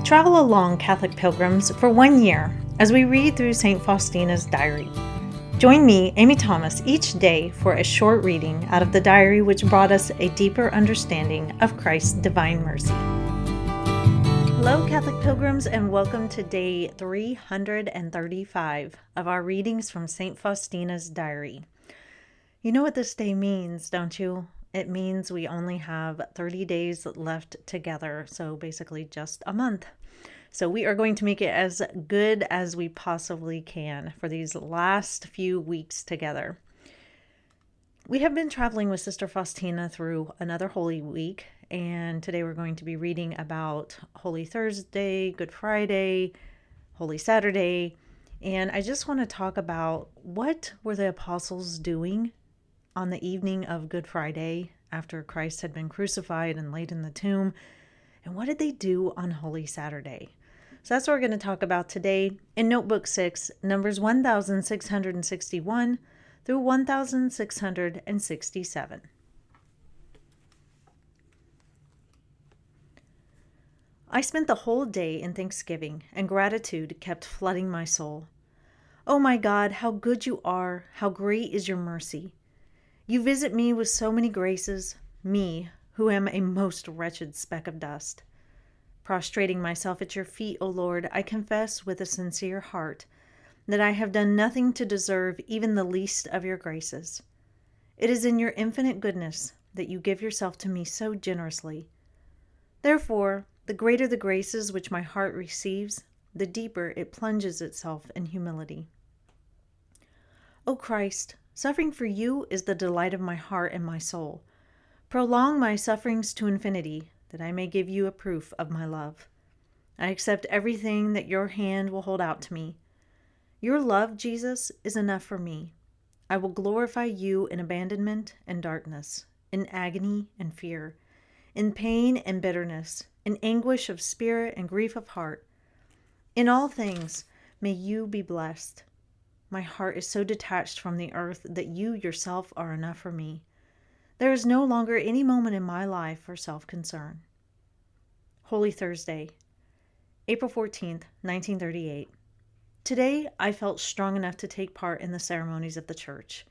Travel along, Catholic pilgrims, for 1 year as we read through St. Faustina's diary. Join me, Amy Thomas, each day for a short reading out of the diary which brought us a deeper understanding of Christ's divine mercy. Hello, Catholic pilgrims, and welcome to day 335 of our readings from St. Faustina's diary. You know what this day means, don't you? It means we only have 30 days left together, so basically just a month. So we are going to make it as good as we possibly can for these last few weeks together. We have been traveling with Sister Faustina through another Holy Week, and today we're going to be reading about Holy Thursday, Good Friday, Holy Saturday, and I just want to talk about what were the apostles doing on the evening of Good Friday after Christ had been crucified and laid in the tomb, and what did they do on Holy Saturday? So that's what we're going to talk about today in Notebook 6, numbers 1661 through 1667. I spent the whole day in thanksgiving, and gratitude kept flooding my soul. Oh my God, how good you are, how great is your mercy. You visit me with so many graces, me, who am a most wretched speck of dust. Prostrating myself at your feet, O Lord, I confess with a sincere heart that I have done nothing to deserve even the least of your graces. It is in your infinite goodness that you give yourself to me so generously. Therefore, the greater the graces which my heart receives, the deeper it plunges itself in humility. O Christ, suffering for you is the delight of my heart and my soul. Prolong my sufferings to infinity, that I may give you a proof of my love. I accept everything that your hand will hold out to me. Your love, Jesus, is enough for me. I will glorify you in abandonment and darkness, in agony and fear, in pain and bitterness, in anguish of spirit and grief of heart. In all things, may you be blessed. My heart is so detached from the earth that you yourself are enough for me. There is no longer any moment in my life for self-concern. Holy Thursday, April 14th, 1938. Today, I felt strong enough to take part in the ceremonies of the Church.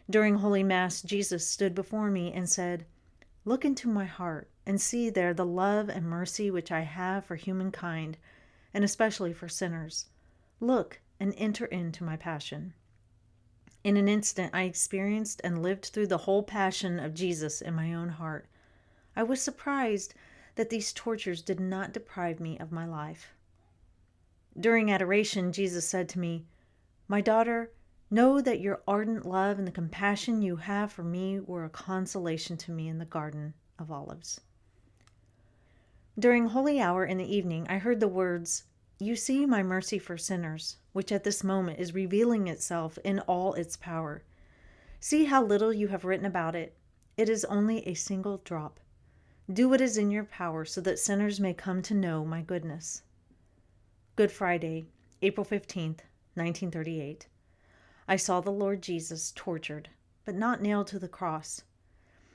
During Holy Mass, Jesus stood before me and said, "Look into my heart and see there the love and mercy which I have for humankind, and especially for sinners. Look and enter into my passion." In an instant, I experienced and lived through the whole passion of Jesus in my own heart. I was surprised that these tortures did not deprive me of my life. During adoration, Jesus said to me, "My daughter, know that your ardent love and the compassion you have for me were a consolation to me in the Garden of Olives." During Holy Hour in the evening, I heard the words, "You see my mercy for sinners," which at this moment is revealing itself in all its power. See how little you have written about it. It is only a single drop. Do what is in your power so that sinners may come to know my goodness. Good Friday, April 15th, 1938. I saw the Lord Jesus tortured, but not nailed to the cross.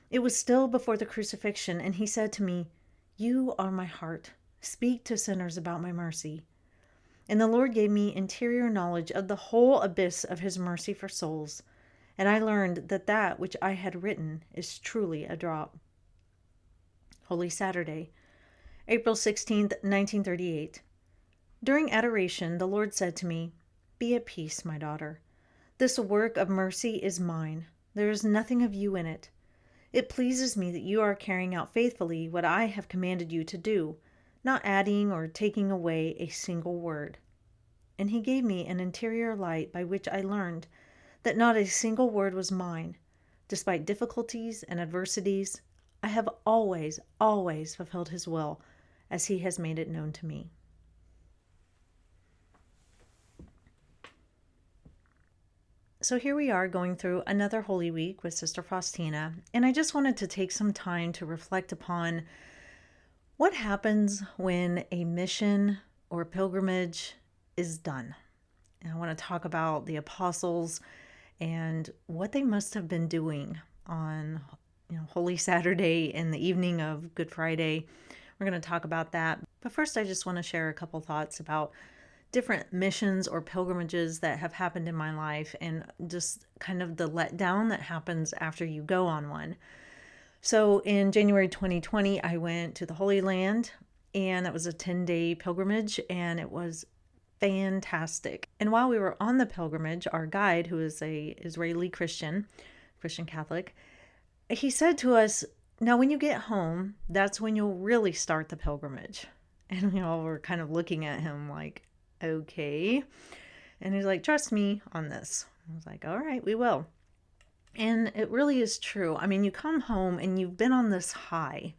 It was still before the crucifixion, and he said to me, "You are my heart. Speak to sinners about my mercy." And the Lord gave me interior knowledge of the whole abyss of his mercy for souls, and I learned that that which I had written is truly a drop. Holy Saturday, April 16th, 1938. During adoration, the Lord said to me, "Be at peace, my daughter. This work of mercy is mine. There is nothing of you in it. It pleases me that you are carrying out faithfully what I have commanded you to do, not adding or taking away a single word." And he gave me an interior light by which I learned that not a single word was mine. Despite difficulties and adversities, I have always, always fulfilled his will as he has made it known to me. So here we are going through another Holy Week with Sister Faustina, and I just wanted to take some time to reflect upon what happens when a mission or pilgrimage is done. And I want to talk about the apostles and what they must have been doing on Holy Saturday and the evening of Good Friday. We're going to talk about that. But first, I just want to share a couple thoughts about different missions or pilgrimages that have happened in my life and just kind of the letdown that happens after you go on one. So in January 2020, I went to the Holy Land, and that was a 10-day pilgrimage, and it was fantastic. And while we were on the pilgrimage, our guide, who is a Israeli Christian Catholic, he said to us, now when you get home, that's when you'll really start the pilgrimage. And we all were kind of looking at him like, okay. And he's like, trust me on this. I was like, all right, we will. And it really is true. I mean, you come home and you've been on this high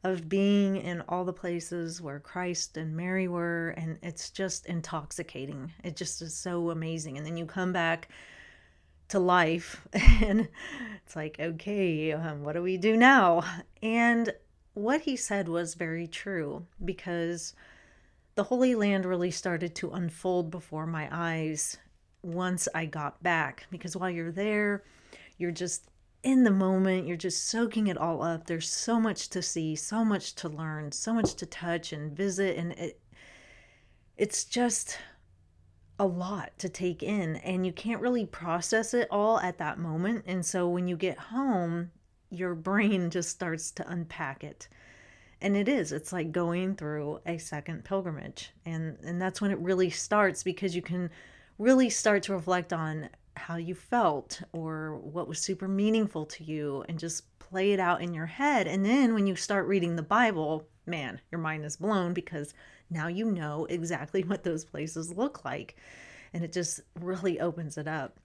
of being in all the places where Christ and Mary were, and it's just intoxicating. It just is so amazing. And then you come back to life and it's like, okay, what do we do now? And what he said was very true, because the Holy Land really started to unfold before my eyes once I got back. Because while you're there, you're just in the moment, you're just soaking it all up. There's so much to see, so much to learn, so much to touch and visit, and it's just a lot to take in, and you can't really process it all at that moment. And so when you get home, your brain just starts to unpack it. And it's like going through a second pilgrimage. And that's when it really starts, because you can really start to reflect on how you felt or what was super meaningful to you and just play it out in your head. And then when you start reading the Bible, man, your mind is blown, because now you know exactly what those places look like. And it just really opens it up.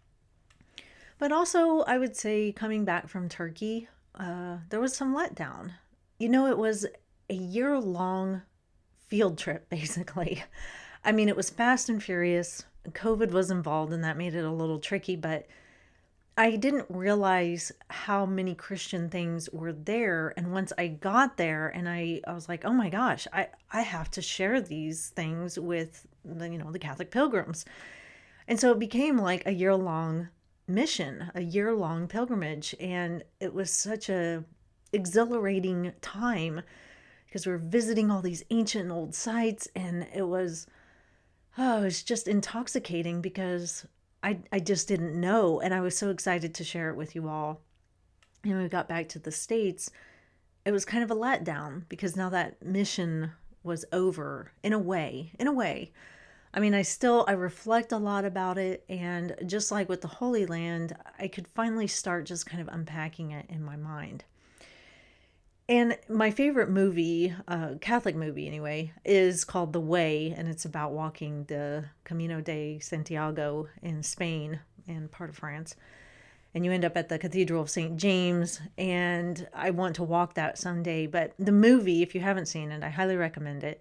But also, I would say coming back from Turkey, there was some letdown. It was a year-long field trip, basically. I mean, it was fast and furious. COVID was involved, and that made it a little tricky, but I didn't realize how many Christian things were there. And once I got there, and I was like, oh my gosh, I have to share these things with the Catholic Pilgrims. And so it became like a year-long mission, a year-long pilgrimage. And it was such a exhilarating time, because we were visiting all these ancient old sites, and it was just intoxicating, because I just didn't know. And I was so excited to share it with you all. And when we got back to the States, it was kind of a letdown, because now that mission was over in a way. I mean, I reflect a lot about it. And just like with the Holy Land, I could finally start just kind of unpacking it in my mind. And my favorite movie, Catholic movie anyway, is called The Way, and it's about walking the Camino de Santiago in Spain and part of France. And you end up at the Cathedral of St. James, and I want to walk that someday. But the movie, if you haven't seen it, I highly recommend it.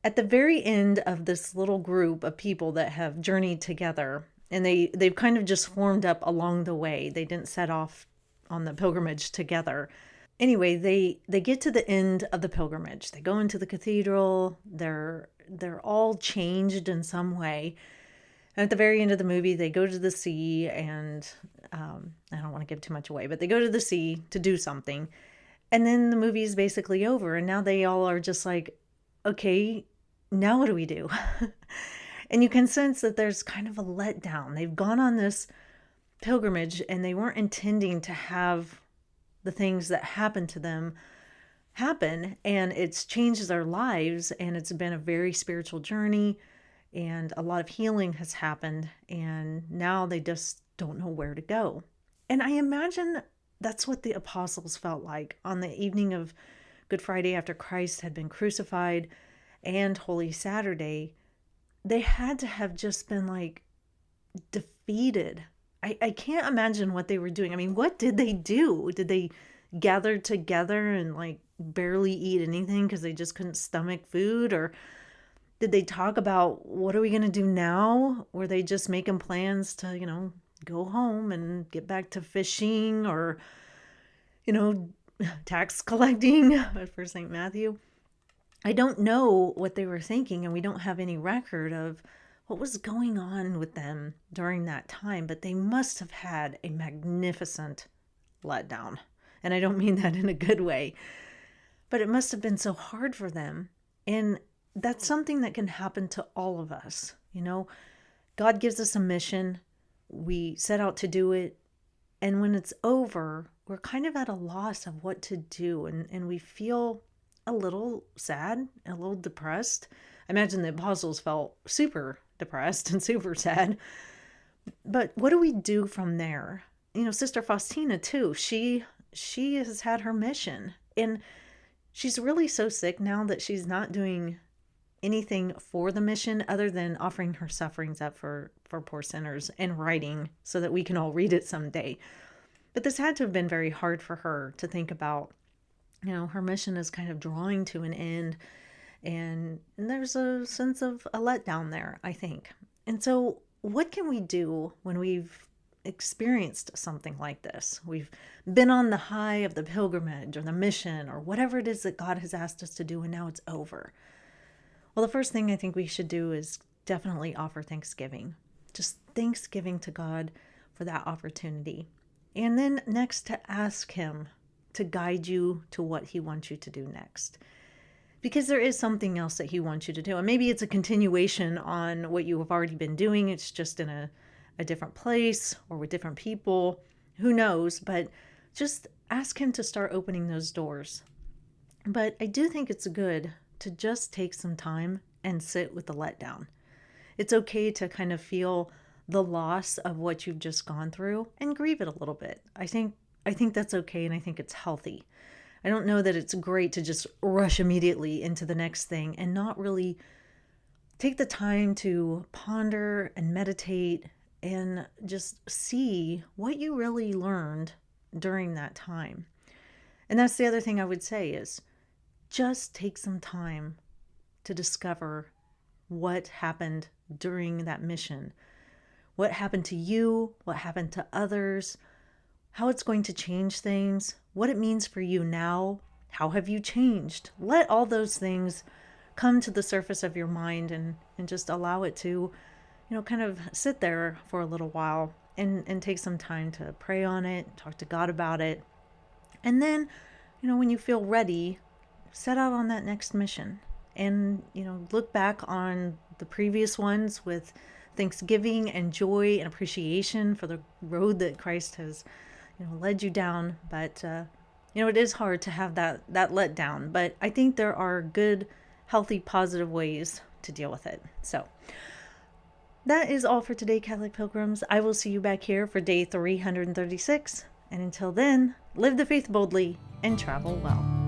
At the very end of this little group of people that have journeyed together, and they've kind of just formed up along the way. They didn't set off on the pilgrimage together. Anyway, they get to the end of the pilgrimage. They go into the cathedral. They're all changed in some way. And at the very end of the movie, they go to the sea, and I don't want to give too much away, but they go to the sea to do something. And then the movie is basically over. And now they all are just like, okay, now what do we do? And you can sense that there's kind of a letdown. They've gone on this pilgrimage, and they weren't intending to have the things that happened to them happen, and it's changed their lives, and it's been a very spiritual journey, and a lot of healing has happened, and now they just don't know where to go. And I imagine that's what the apostles felt like on the evening of Good Friday, after Christ had been crucified, and Holy Saturday. They had to have just been like defeated. I can't imagine what they were doing. I mean, what did they do? Did they gather together and like barely eat anything because they just couldn't stomach food? Or did they talk about, what are we going to do now? Were they just making plans to, go home and get back to fishing or, tax collecting for St. Matthew? I don't know what they were thinking, and we don't have any record of what was going on with them during that time, but they must have had a magnificent letdown. And I don't mean that in a good way. but it must have been so hard for them. And that's something that can happen to all of us. God gives us a mission. We set out to do it. And when it's over, we're kind of at a loss of what to do. And we feel a little sad, a little depressed. I imagine the apostles felt super depressed and super sad. But what do we do from there? Sister Faustina too, she has had her mission, and she's really so sick now that she's not doing anything for the mission other than offering her sufferings up for poor sinners and writing so that we can all read it someday. But this had to have been very hard for her to think about. Her mission is kind of drawing to an end, and there's a sense of a letdown there, I think. And so what can we do when we've experienced something like this? We've been on the high of the pilgrimage or the mission or whatever it is that God has asked us to do, and now it's over. Well, the first thing I think we should do is definitely offer thanksgiving. Just thanksgiving to God for that opportunity. And then next, to ask Him to guide you to what He wants you to do next. Because there is something else that He wants you to do. And maybe it's a continuation on what you have already been doing. It's just in a different place or with different people. Who knows? But just ask Him to start opening those doors. But I do think it's good to just take some time and sit with the letdown. It's okay to kind of feel the loss of what you've just gone through and grieve it a little bit. I think that's okay, and I think it's healthy. I don't know that it's great to just rush immediately into the next thing and not really take the time to ponder and meditate and just see what you really learned during that time. And that's the other thing I would say is just take some time to discover what happened during that mission. What happened to you, what happened to others, how it's going to change things, what it means for you now, how have you changed? Let all those things come to the surface of your mind and just allow it to, kind of sit there for a little while and take some time to pray on it, talk to God about it. And then, when you feel ready, set out on that next mission and, look back on the previous ones with thanksgiving and joy and appreciation for the road that Christ has led you down. But it is hard to have that letdown, but I think there are good, healthy, positive ways to deal with it. So that is all for today, Catholic Pilgrims. I will see you back here for day 336, and until then, live the faith boldly and travel well.